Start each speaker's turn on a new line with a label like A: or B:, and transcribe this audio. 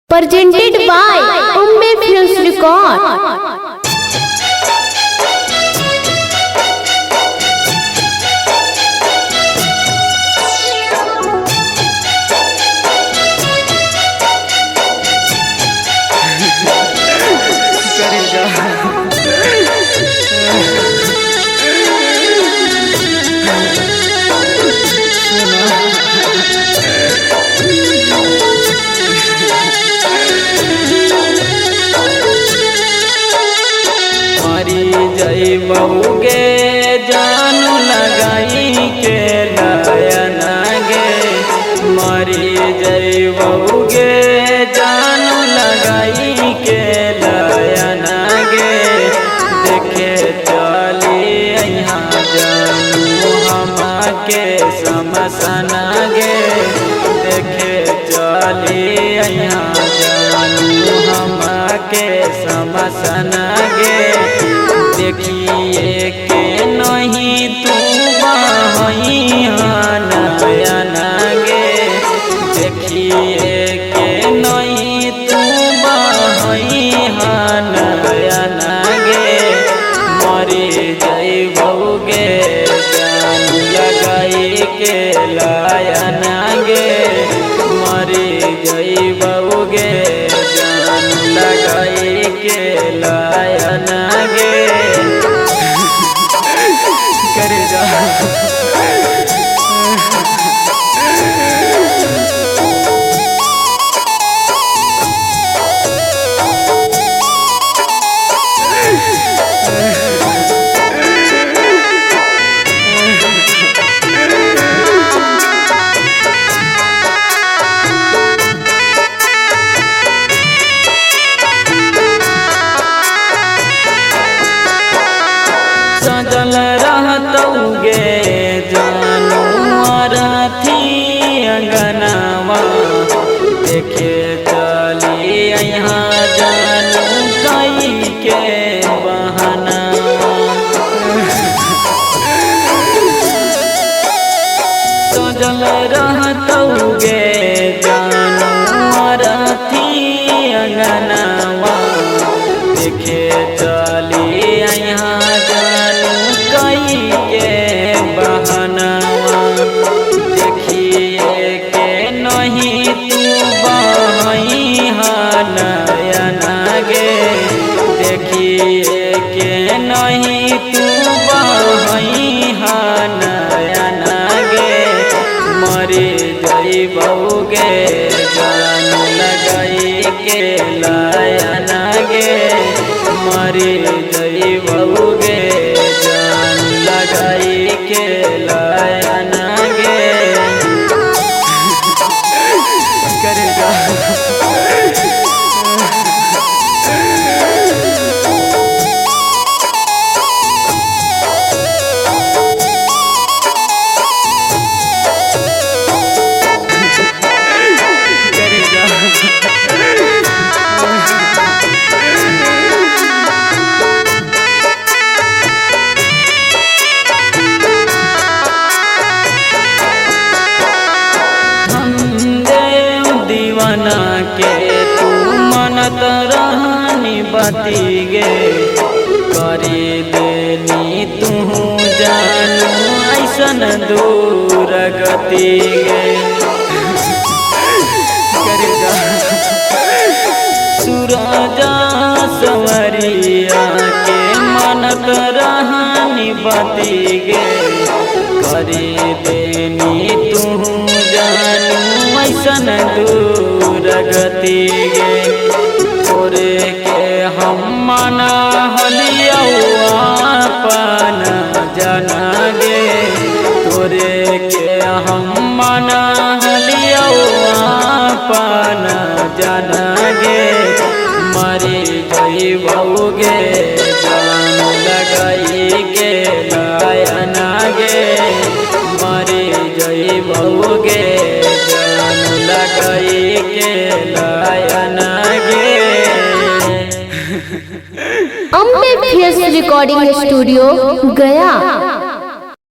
A: Presented by Umme Films Record.
B: जय बउगे जानू लगाई के लायन गे मरी जय बउगे जानू लगाई के लायन गे देखे चली यहाँ जानू हम के समसन गे देखे चली यहाँ जानू हम के समसन गे देखिए के नहीं तू बहन गे देखिए के नहीं तू बहन गे मरी जय बउगे जान लगाई के लायन गे मरी जय बउगे जान लगाई के लायन गे करे जा सजल रहतौगे जानू अरथी अंगनावा देखे चली यहाँ जानू कई के बहनावा सजल रहतौगे जानू अरथी अंगनावा देखे चली यहाँ जानू कई के बहनावा देखिए के नहीं तू बहन गे देखिए के नहीं तू बहन गे मरी जई बउगे जानू लगाई के लायन गे मरी जई बउगे जान लगाई के लायन गे करे जा दीवाना के तू मनत रहनी बती गे करी देनी तू जानू ऐसन दूर गति गे करे जा सूरजा सवरिया के मनत रहनी बती गे करी देनी तू जानू ऐसन दूर गति गे तोरे के हम मना हलिया अपन जना गे तोरे के हम मना हलिया अपन जना गे मरी जई बउगे जानू लगाई के लायन गे मरी जई बउगे जानू लगाई के लायन गे
A: Umme Films Recording Studio, Gaya।